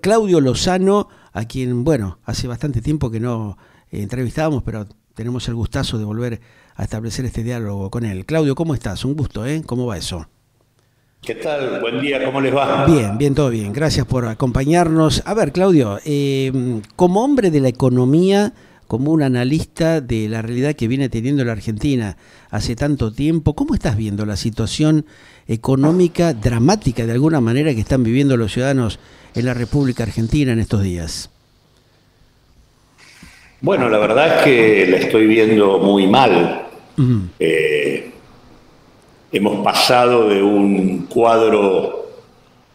Claudio Lozano, a quien, bueno, hace bastante tiempo que no entrevistábamos, pero tenemos el gustazo de volver a establecer este diálogo con él. Claudio, ¿cómo estás? Un gusto, ¿eh? ¿Cómo va eso? ¿Qué tal? Buen día, ¿cómo les va? Bien, bien, todo bien. Gracias por acompañarnos. A ver, Claudio, como hombre de la economía, como un analista de la realidad que viene teniendo la Argentina hace tanto tiempo, ¿cómo estás viendo la situación económica dramática de alguna manera que están viviendo los ciudadanos en la República Argentina en estos días? Bueno, la verdad es que la estoy viendo muy mal. Uh-huh. Hemos pasado de un cuadro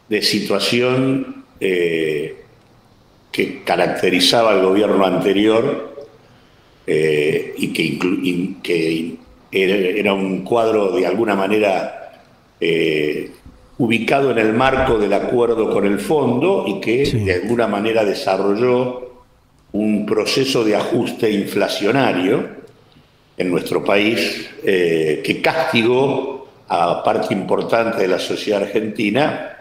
de situación que caracterizaba al gobierno anterior y que era un cuadro de alguna manera ubicado en el marco del acuerdo con el fondo y que de alguna manera desarrolló un proceso de ajuste inflacionario en nuestro país que castigó a parte importante de la sociedad argentina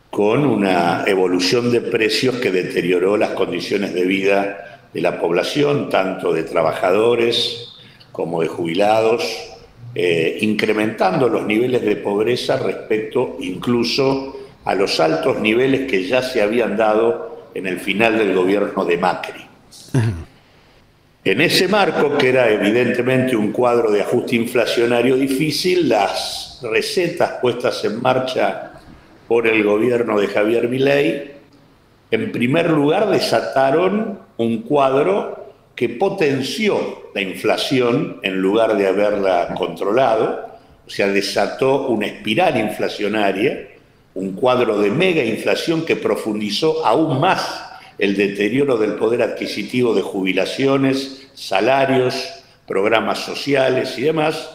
con una evolución de precios que deterioró las condiciones de vida de la población, tanto de trabajadores como de jubilados, incrementando los niveles de pobreza respecto incluso a los altos niveles que ya se habían dado en el final del gobierno de Macri. En ese marco, que era evidentemente un cuadro de ajuste inflacionario difícil, las recetas puestas en marcha por el gobierno de Javier Milei, en primer lugar desataron un cuadro que potenció la inflación en lugar de haberla controlado, o sea, desató una espiral inflacionaria, un cuadro de mega inflación que profundizó aún más el deterioro del poder adquisitivo de jubilaciones, salarios, programas sociales y demás,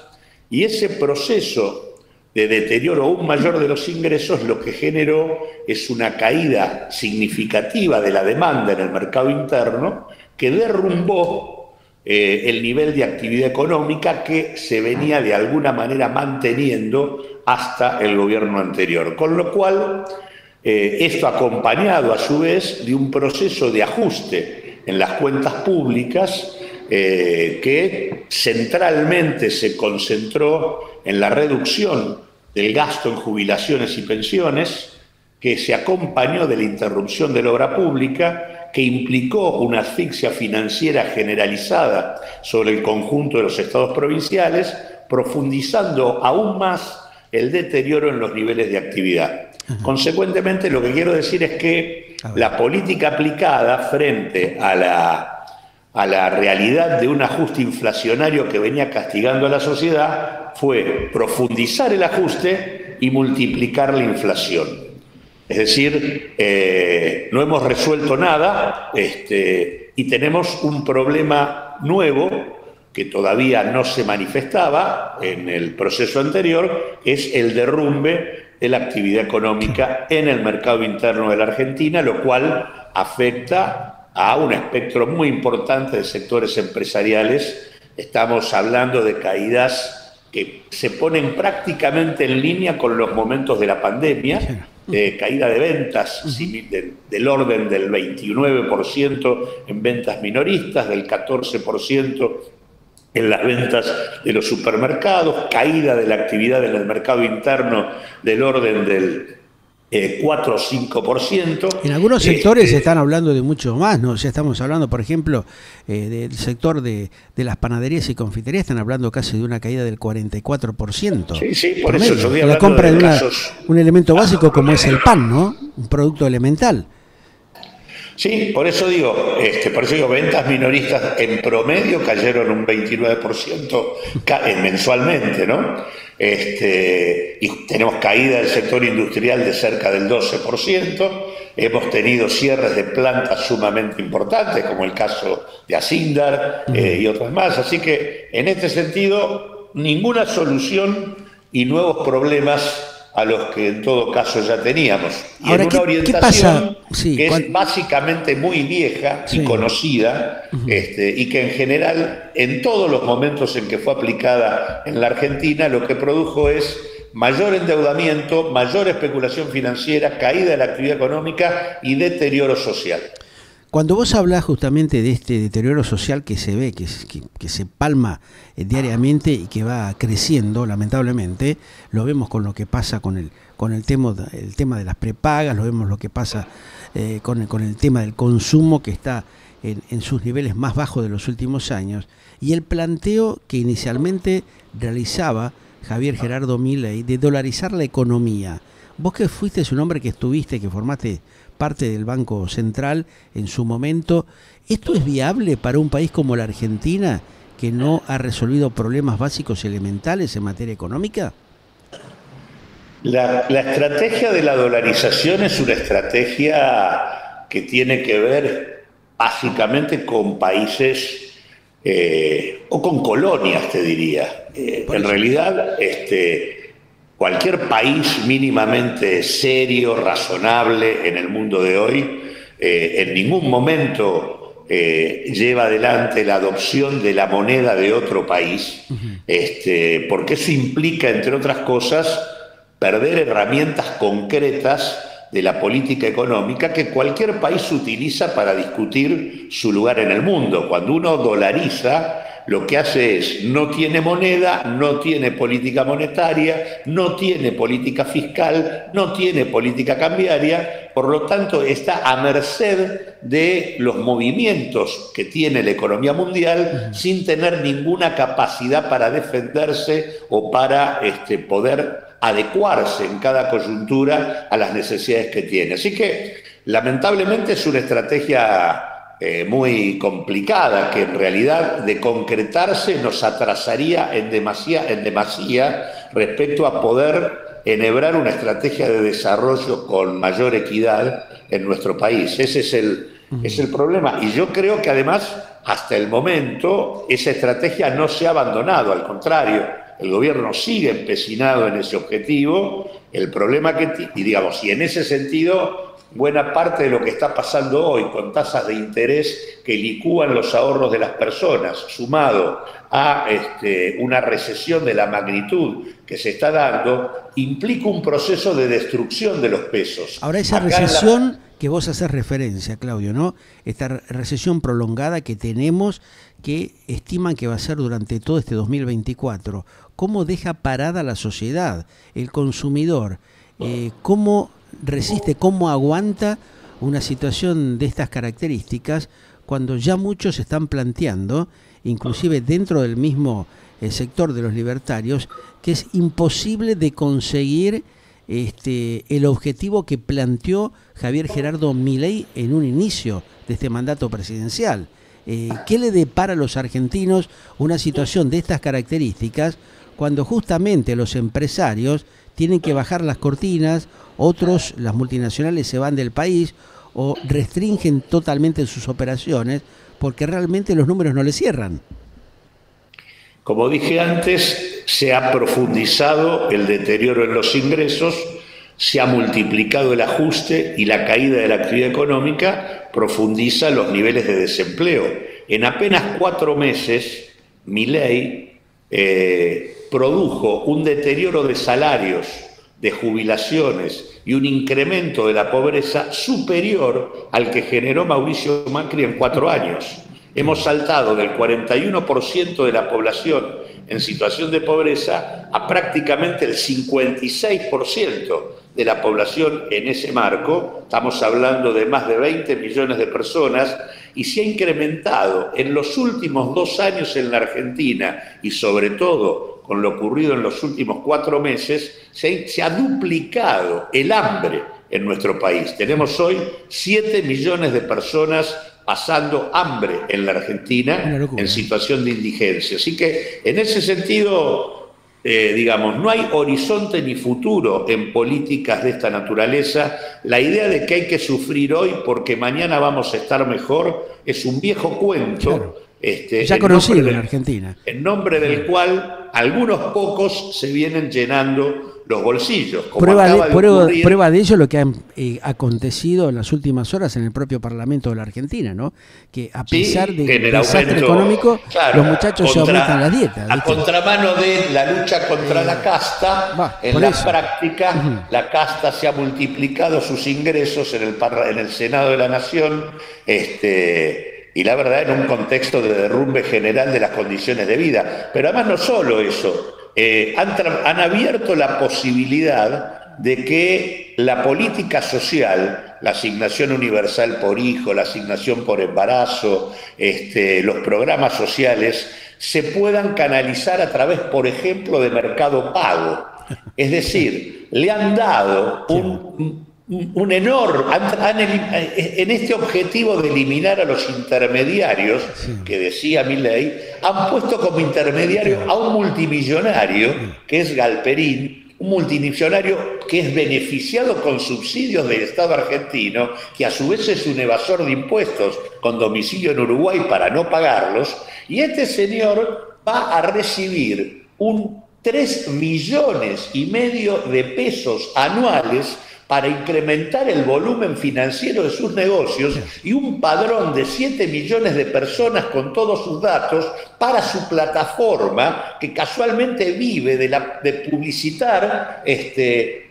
y ese proceso de deterioro aún mayor de los ingresos lo que generó es una caída significativa de la demanda en el mercado interno que derrumbó el nivel de actividad económica que se venía de alguna manera manteniendo hasta el gobierno anterior, con lo cual esto acompañado a su vez de un proceso de ajuste en las cuentas públicas que centralmente se concentró en la reducción del gasto en jubilaciones y pensiones, que se acompañó de la interrupción de la obra pública, que implicó una asfixia financiera generalizada sobre el conjunto de los estados provinciales, profundizando aún más el deterioro en los niveles de actividad. Consecuentemente, lo que quiero decir es que la política aplicada frente a la realidad de un ajuste inflacionario que venía castigando a la sociedad fue profundizar el ajuste y multiplicar la inflación. Es decir, no hemos resuelto nada y tenemos un problema nuevo que todavía no se manifestaba en el proceso anterior, es el derrumbe de la actividad económica en el mercado interno de la Argentina, lo cual afecta a un espectro muy importante de sectores empresariales. Estamos hablando de caídas que se ponen prácticamente en línea con los momentos de la pandemia, caída de ventas del orden del 29% en ventas minoristas, del 14% en las ventas de los supermercados, caída de la actividad en el mercado interno del orden del 4 o 5%. En algunos sectores se están hablando de mucho más, ¿no? Ya estamos hablando, por ejemplo, del sector de las panaderías y confiterías, están hablando casi de una caída del 44%. Sí, por eso yo estoy hablando la compra de casos... un elemento básico como es el pan, ¿no? Un producto elemental. Sí, por eso digo, ventas minoristas en promedio cayeron un 29% mensualmente, ¿no? Y tenemos caída del sector industrial de cerca del 12%, hemos tenido cierres de plantas sumamente importantes, como el caso de Asindar y otras más, así que en este sentido, ninguna solución y nuevos problemas a los que en todo caso ya teníamos. Y ahora, en una orientación que es básicamente muy vieja y conocida, y que en general, en todos los momentos en que fue aplicada en la Argentina, lo que produjo es mayor endeudamiento, mayor especulación financiera, caída de la actividad económica y deterioro social. Cuando vos hablas justamente de este deterioro social que se ve, que se palma diariamente y que va creciendo, lamentablemente, lo vemos con lo que pasa con el tema de las prepagas, lo vemos lo que pasa con el tema del consumo que está en sus niveles más bajos de los últimos años, y el planteo que inicialmente realizaba Javier Gerardo Milei de dolarizar la economía. Vos que fuiste un hombre que estuviste, que formaste parte del Banco Central en su momento, ¿esto es viable para un país como la Argentina, que no ha resolvido problemas básicos elementales en materia económica? La estrategia de la dolarización es una estrategia que tiene que ver básicamente con países o con colonias, te diría. En realidad, cualquier país mínimamente serio, razonable en el mundo de hoy, en ningún momento lleva adelante la adopción de la moneda de otro país, porque eso implica, entre otras cosas, perder herramientas concretas de la política económica que cualquier país utiliza para discutir su lugar en el mundo. Cuando uno dolariza, lo que hace es, no tiene moneda, no tiene política monetaria, no tiene política fiscal, no tiene política cambiaria, por lo tanto está a merced de los movimientos que tiene la economía mundial sin tener ninguna capacidad para defenderse o para poder adecuarse en cada coyuntura a las necesidades que tiene. Así que, lamentablemente, es una estrategia muy complicada, que en realidad de concretarse nos atrasaría en demasía respecto a poder enhebrar una estrategia de desarrollo con mayor equidad en nuestro país. Ese es el problema. Y yo creo que además, hasta el momento, esa estrategia no se ha abandonado, al contrario, el gobierno sigue empecinado en ese objetivo. El problema y en ese sentido, buena parte de lo que está pasando hoy con tasas de interés que licúan los ahorros de las personas, sumado a una recesión de la magnitud que se está dando, implica un proceso de destrucción de los pesos. Ahora, esa recesión que vos haces referencia, Claudio, ¿no? Esta recesión prolongada que tenemos, que estiman que va a ser durante todo este 2024, ¿cómo deja parada la sociedad, el consumidor? ¿Cómo resiste, cómo aguanta una situación de estas características cuando ya muchos están planteando, inclusive dentro del mismo sector de los libertarios, que es imposible de conseguir el objetivo que planteó Javier Gerardo Milei en un inicio de este mandato presidencial? ¿Qué le depara a los argentinos una situación de estas características cuando justamente los empresarios tienen que bajar las cortinas, otros, las multinacionales, se van del país o restringen totalmente sus operaciones porque realmente los números no les cierran? Como dije antes, se ha profundizado el deterioro en los ingresos, se ha multiplicado el ajuste y la caída de la actividad económica profundiza los niveles de desempleo. En apenas 4 meses, Milei produjo un deterioro de salarios, de jubilaciones y un incremento de la pobreza superior al que generó Mauricio Macri en 4 años. Hemos saltado del 41% de la población en situación de pobreza a prácticamente el 56% de la población en ese marco. Estamos hablando de más de 20 millones de personas y se ha incrementado en los últimos 2 años en la Argentina y sobre todo con lo ocurrido en los últimos 4 meses, se ha duplicado el hambre en nuestro país. Tenemos hoy 7 millones de personas pasando hambre en la Argentina en situación de indigencia. Así que en ese sentido, no hay horizonte ni futuro en políticas de esta naturaleza. La idea de que hay que sufrir hoy porque mañana vamos a estar mejor es un viejo cuento. Claro. Ya conocido en Argentina. En nombre del cual algunos pocos se vienen llenando los bolsillos. Como prueba de ello lo que ha acontecido en las últimas horas en el propio Parlamento de la Argentina, ¿no? Que a pesar del desastre económico, claro, los muchachos se aumentan las dietas. ¿viste? A contramano de la lucha contra la casta, en la práctica, la casta se ha multiplicado sus ingresos en el Senado de la Nación, y la verdad en un contexto de derrumbe general de las condiciones de vida. Pero además no solo eso, han abierto la posibilidad de que la política social, la asignación universal por hijo, la asignación por embarazo, los programas sociales, se puedan canalizar a través, por ejemplo, de Mercado Pago. Es decir, le han dado un enorme, en este objetivo de eliminar a los intermediarios, que decía Milei, han puesto como intermediario a un multimillonario, que es Galperín, un multimillonario que es beneficiado con subsidios del Estado argentino, que a su vez es un evasor de impuestos con domicilio en Uruguay para no pagarlos, y este señor va a recibir 3,5 millones de pesos anuales para incrementar el volumen financiero de sus negocios y un padrón de 7 millones de personas con todos sus datos para su plataforma, que casualmente vive de publicitar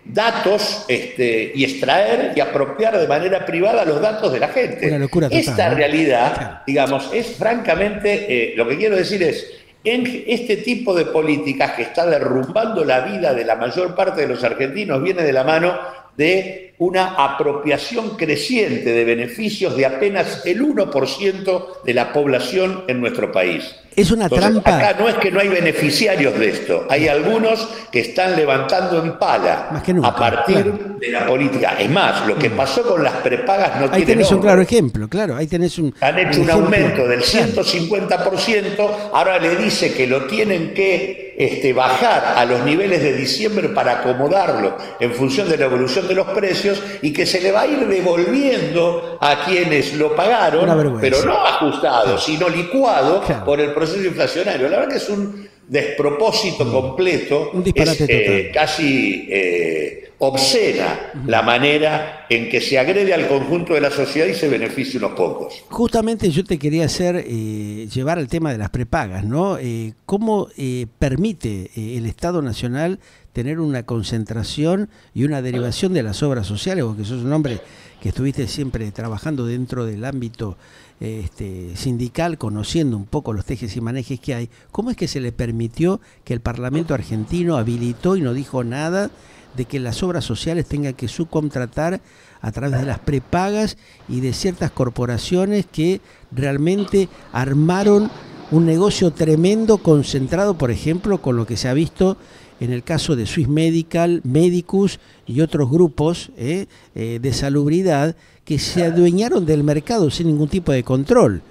datos y extraer y apropiar de manera privada los datos de la gente. Una locura total, esta ¿no? realidad, digamos, es francamente, lo que quiero decir es, en este tipo de políticas que está derrumbando la vida de la mayor parte de los argentinos, viene de la mano de una apropiación creciente de beneficios de apenas el 1% de la población en nuestro país. Es una trampa. Acá no es que no hay beneficiarios de esto, hay algunos que están levantando en pala más que nunca, a partir de la política. Es más, lo que pasó con las prepagas no tiene Ahí tenés nombre. un claro ejemplo, claro. Ahí tenés Han hecho un aumento del 150%, ahora le dice que lo tienen que bajar a los niveles de diciembre para acomodarlo en función de la evolución de los precios y que se le va a ir devolviendo a quienes lo pagaron, pero no ajustado, sino licuado por el proceso inflacionario. La verdad que es un despropósito completo, un disparate total. Casi obscena la manera en que se agrede al conjunto de la sociedad y se beneficia unos pocos. Justamente yo te quería llevar al tema de las prepagas, ¿no? ¿Cómo permite el Estado Nacional tener una concentración y una derivación de las obras sociales? Vos que sos un hombre que estuviste siempre trabajando dentro del ámbito sindical, conociendo un poco los tejes y manejes que hay, ¿cómo es que se le permitió que el Parlamento argentino habilitó y no dijo nada de que las obras sociales tengan que subcontratar a través de las prepagas y de ciertas corporaciones que realmente armaron un negocio tremendo concentrado, por ejemplo, con lo que se ha visto en el caso de Swiss Medical, Medicus y otros grupos de salubridad que se adueñaron del mercado sin ningún tipo de control?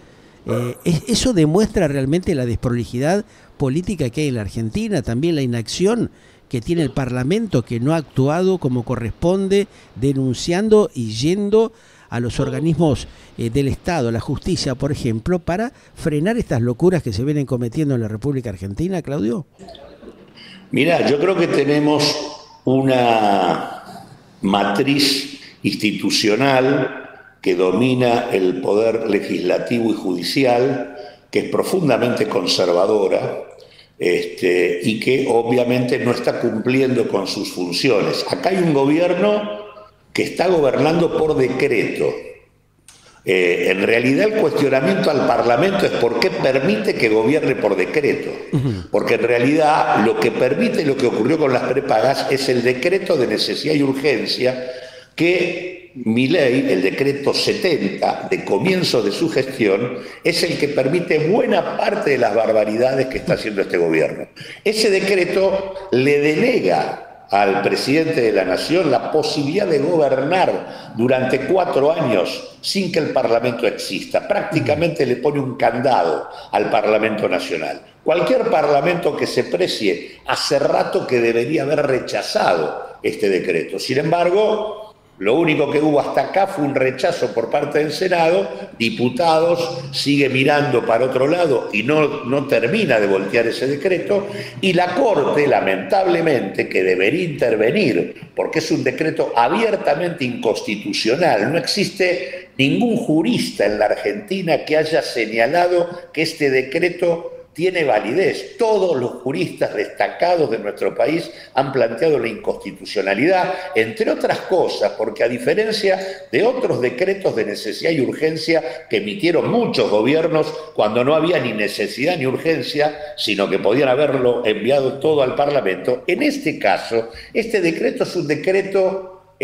Eso demuestra realmente la desprolijidad política que hay en la Argentina, también la inacción que tiene el Parlamento, que no ha actuado como corresponde, denunciando y yendo a los organismos del Estado, la justicia, por ejemplo, para frenar estas locuras que se vienen cometiendo en la República Argentina, Claudio. Mirá, yo creo que tenemos una matriz institucional que domina el poder legislativo y judicial, que es profundamente conservadora, y que obviamente no está cumpliendo con sus funciones. Acá hay un gobierno que está gobernando por decreto. En realidad el cuestionamiento al Parlamento es por qué permite que gobierne por decreto. Porque en realidad lo que permite lo que ocurrió con las prepagas es el decreto de necesidad y urgencia que Milei, el decreto 70 de comienzo de su gestión, es el que permite buena parte de las barbaridades que está haciendo este gobierno. Ese decreto le delega al presidente de la Nación la posibilidad de gobernar durante 4 años sin que el Parlamento exista. Prácticamente le pone un candado al Parlamento Nacional. Cualquier parlamento que se precie hace rato que debería haber rechazado este decreto. Sin embargo, Lo único que hubo hasta acá fue un rechazo por parte del Senado. Diputados sigue mirando para otro lado y no termina de voltear ese decreto. Y la Corte, lamentablemente, que debería intervenir, porque es un decreto abiertamente inconstitucional. No existe ningún jurista en la Argentina que haya señalado que este decreto tiene validez. Todos los juristas destacados de nuestro país han planteado la inconstitucionalidad, entre otras cosas, porque a diferencia de otros decretos de necesidad y urgencia que emitieron muchos gobiernos cuando no había ni necesidad ni urgencia, sino que podían haberlo enviado todo al Parlamento, en este caso, este decreto es un decreto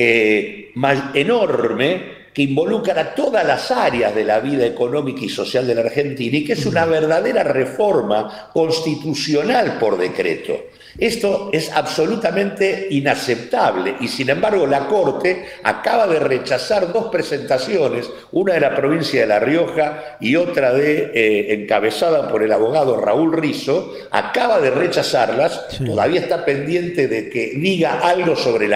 enorme, que involucra todas las áreas de la vida económica y social de la Argentina y que es una verdadera reforma constitucional por decreto. Esto es absolutamente inaceptable y sin embargo la Corte acaba de rechazar dos presentaciones, una de la provincia de La Rioja y otra encabezada por el abogado Raúl Rizzo, acaba de rechazarlas. Sí. Todavía está pendiente de que diga algo sobre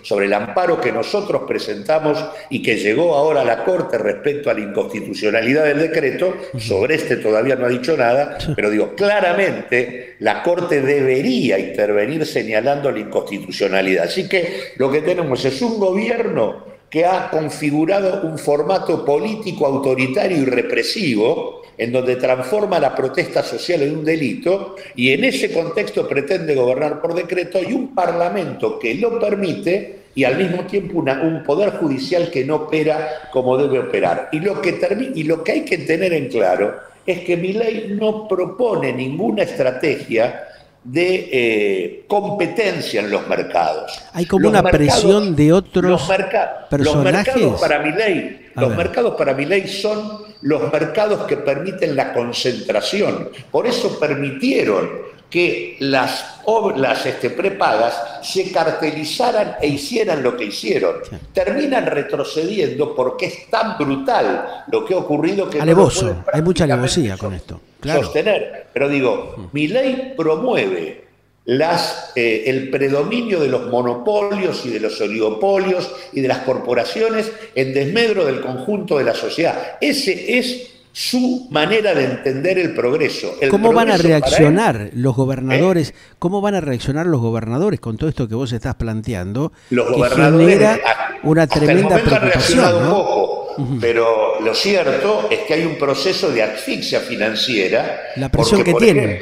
sobre el amparo que nosotros presentamos y que llegó ahora a la Corte respecto a la inconstitucionalidad del decreto. Sobre este todavía no ha dicho nada, pero digo, claramente la Corte debería intervenir señalando la inconstitucionalidad. Así que lo que tenemos es un gobierno que ha configurado un formato político autoritario y represivo, en donde transforma la protesta social en un delito, y en ese contexto pretende gobernar por decreto, y un parlamento que lo permite, y al mismo tiempo un poder judicial que no opera como debe operar. Y lo que hay que tener en claro es que Milei no propone ninguna estrategia de competencia en los mercados. Hay como una presión de otros personajes. Los mercados para Milei son los mercados que permiten la concentración. Por eso permitieron que las prepagas se cartelizaran e hicieran lo que hicieron. Terminan retrocediendo porque es tan brutal lo que ha ocurrido que alevoso, no hay mucha alevosía con esto. Claro. Sostener. Pero digo, Milei promueve el predominio de los monopolios y de los oligopolios y de las corporaciones en desmedro del conjunto de la sociedad. Ese es su manera de entender el progreso. ¿Cómo van a reaccionar los gobernadores? ¿Cómo van a reaccionar los gobernadores con todo esto que vos estás planteando? Los gobernadores genera una tremenda preocupación, ¿no? Un poco, pero lo cierto es que hay un proceso de asfixia financiera. La presión que tienen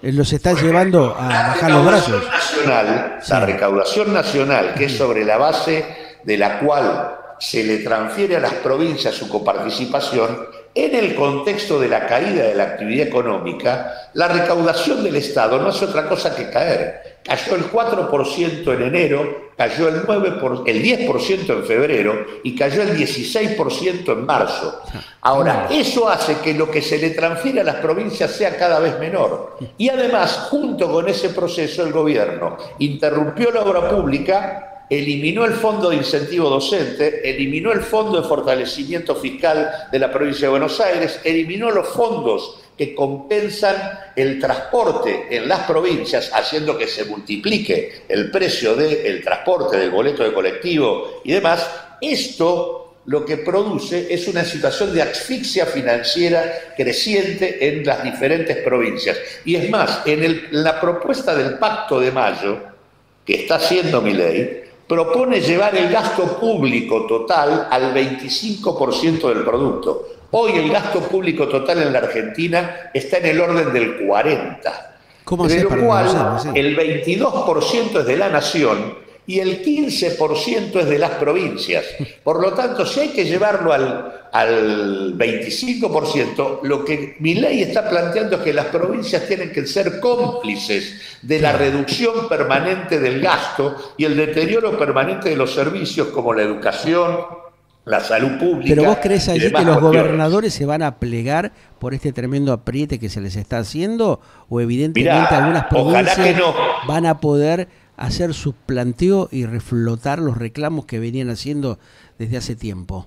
los está llevando a bajar los brazos. La recaudación nacional, que es sobre la base de la cual se le transfiere a las provincias su coparticipación, en el contexto de la caída de la actividad económica, la recaudación del Estado no hace otra cosa que caer. Cayó el 4% en enero, cayó el 10% en febrero y cayó el 16% en marzo. Ahora, eso hace que lo que se le transfiere a las provincias sea cada vez menor. Y además, junto con ese proceso, el gobierno interrumpió la obra pública, eliminó el fondo de incentivo docente, eliminó el fondo de fortalecimiento fiscal de la provincia de Buenos Aires, eliminó los fondos que compensan el transporte en las provincias, haciendo que se multiplique el precio del transporte, del boleto de colectivo y demás. Esto lo que produce es una situación de asfixia financiera creciente en las diferentes provincias. Y es más, en la propuesta del Pacto de Mayo, que está haciendo Milei, propone llevar el gasto público total al 25% del producto. Hoy el gasto público total en la Argentina está en el orden del 40%. De lo cual el 22% es de la nación y el 15% es de las provincias. Por lo tanto, si hay que llevarlo al 25%, lo que Milei está planteando es que las provincias tienen que ser cómplices de la reducción permanente del gasto y el deterioro permanente de los servicios como la educación, la salud pública. ¿Pero vos crees allí que los gobernadores se van a plegar por este tremendo apriete que se les está haciendo? ¿O evidentemente algunas provincias van a poder hacer su planteo y reflotar los reclamos que venían haciendo desde hace tiempo?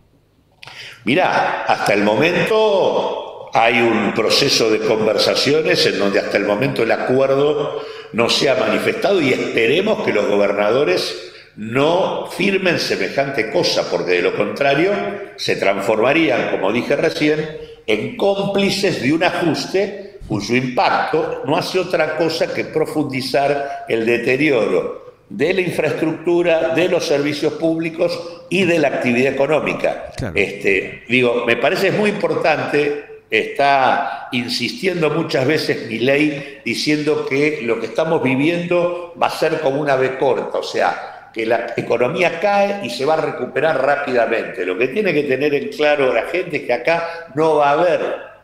Mirá, hasta el momento hay un proceso de conversaciones en donde hasta el momento el acuerdo no se ha manifestado y esperemos que los gobernadores no firmen semejante cosa, porque de lo contrario se transformarían, como dije recién, en cómplices de un ajuste cuyo impacto no hace otra cosa que profundizar el deterioro de la infraestructura, de los servicios públicos y de la actividad económica. Claro. Me parece muy importante. Está insistiendo muchas veces Milei diciendo que lo que estamos viviendo va a ser como una B corta, o sea, que la economía cae y se va a recuperar rápidamente. Lo que tiene que tener en claro la gente es que acá no va a haber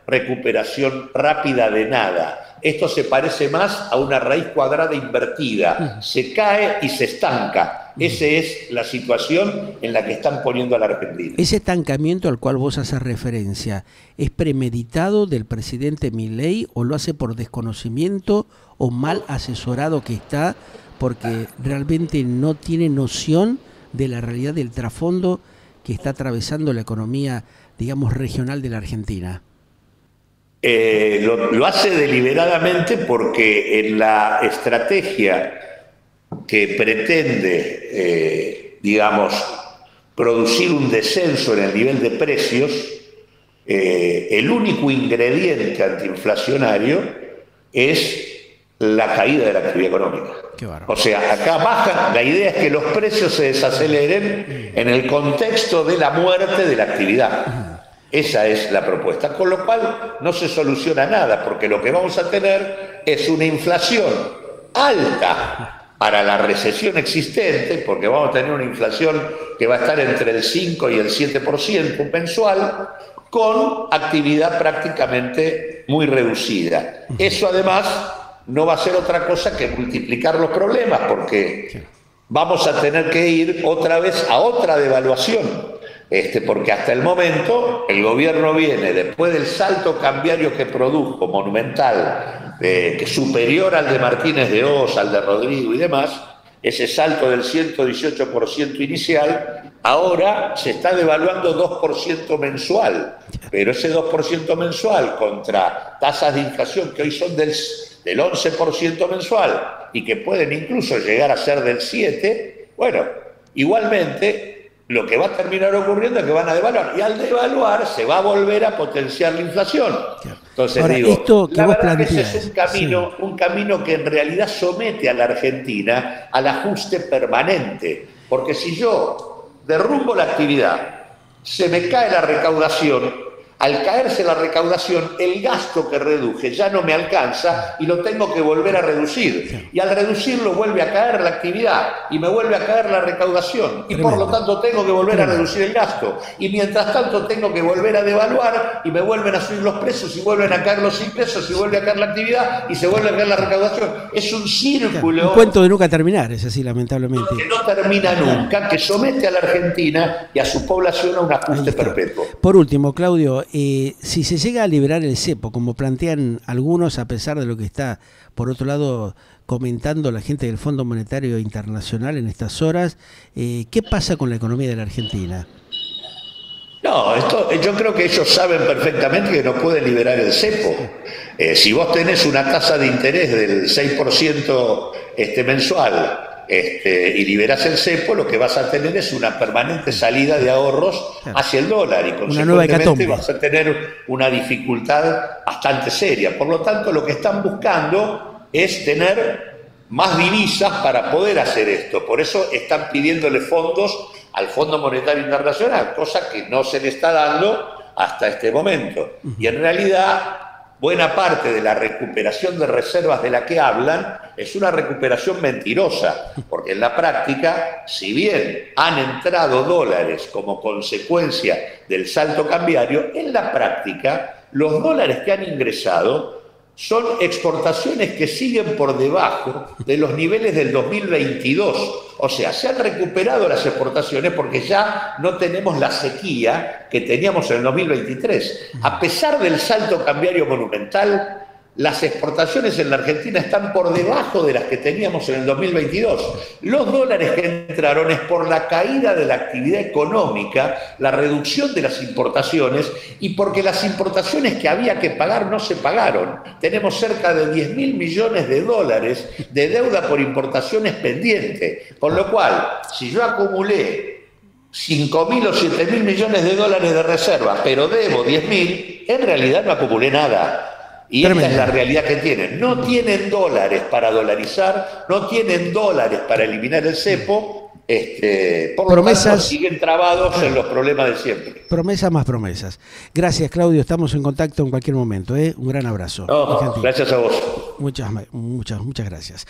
recuperación rápida de nada. Esto se parece más a una raíz cuadrada invertida. Se cae y se estanca. Esa es la situación en la que están poniendo a la Argentina. Ese estancamiento al cual vos haces referencia, ¿es premeditado del presidente Milei o lo hace por desconocimiento o mal asesorado que está porque realmente no tiene noción de la realidad del trasfondo que está atravesando la economía, digamos, regional de la Argentina? Lo hace deliberadamente porque en la estrategia que pretende, producir un descenso en el nivel de precios, el único ingrediente antiinflacionario es la caída de la actividad económica. O sea, acá baja, la idea es que los precios se desaceleren en el contexto de la muerte de la actividad. Esa es la propuesta, con lo cual no se soluciona nada, porque lo que vamos a tener es una inflación alta para la recesión existente, porque vamos a tener una inflación que va a estar entre el 5 y el 7% mensual, con actividad prácticamente muy reducida. Eso además no va a ser otra cosa que multiplicar los problemas, porque vamos a tener que ir otra vez a otra devaluación. Porque hasta el momento el gobierno viene, después del salto cambiario que produjo, monumental, que superior al de Martínez de Oz, al de Rodrigo y demás, ese salto del 118% inicial, ahora se está devaluando 2% mensual, pero ese 2% mensual contra tasas de inflación que hoy son del 11% mensual y que pueden incluso llegar a ser del 7%, bueno, igualmente lo que va a terminar ocurriendo es que van a devaluar, y al devaluar se va a volver a potenciar la inflación. Entonces ahora, esto que la vos verdad planteás, que ese es un camino que en realidad somete a la Argentina al ajuste permanente, porque si yo derrumbo la actividad, se me cae la recaudación. Al caerse la recaudación, el gasto que reduje ya no me alcanza y lo tengo que volver a reducir. Y al reducirlo vuelve a caer la actividad y me vuelve a caer la recaudación. Y por lo tanto tengo que volver a reducir el gasto. Y mientras tanto tengo que volver a devaluar y me vuelven a subir los precios y vuelven a caer los ingresos y vuelve a caer la actividad y se vuelve a caer la recaudación. Es un círculo. Un cuento de nunca terminar, es así, lamentablemente. Que no termina nunca, que somete a la Argentina y a su población a un ajuste perpetuo. Por último, Claudio, si se llega a liberar el cepo, como plantean algunos, a pesar de lo que está, por otro lado, comentando la gente del Fondo Monetario Internacional en estas horas, ¿qué pasa con la economía de la Argentina? No, yo creo que ellos saben perfectamente que no pueden liberar el cepo. Si vos tenés una tasa de interés del 6% mensual, y liberás el cepo, lo que vas a tener es una permanente salida de ahorros hacia el dólar y consecuentemente vas a tener una dificultad bastante seria. Por lo tanto, lo que están buscando es tener más divisas para poder hacer esto. Por eso están pidiéndole fondos al Fondo Monetario Internacional, cosa que no se le está dando hasta este momento. Y en realidad, buena parte de la recuperación de reservas de la que hablan es una recuperación mentirosa, porque en la práctica, si bien han entrado dólares como consecuencia del salto cambiario, en la práctica los dólares que han ingresado son exportaciones que siguen por debajo de los niveles del 2022. O sea, se han recuperado las exportaciones porque ya no tenemos la sequía que teníamos en el 2023. A pesar del salto cambiario monumental, las exportaciones en la Argentina están por debajo de las que teníamos en el 2022. Los dólares que entraron es por la caída de la actividad económica, la reducción de las importaciones y porque las importaciones que había que pagar no se pagaron. Tenemos cerca de 10.000 millones de dólares de deuda por importaciones pendiente. Con lo cual, si yo acumulé 5.000 o 7.000 millones de dólares de reserva, pero debo 10.000, en realidad no acumulé nada. Y esta es la realidad que tienen. No tienen dólares para dolarizar, no tienen dólares para eliminar el cepo, por lo tanto siguen trabados en los problemas de siempre. Promesas más promesas. Gracias, Claudio. Estamos en contacto en cualquier momento. Un gran abrazo. No, gracias a vos. Muchas gracias.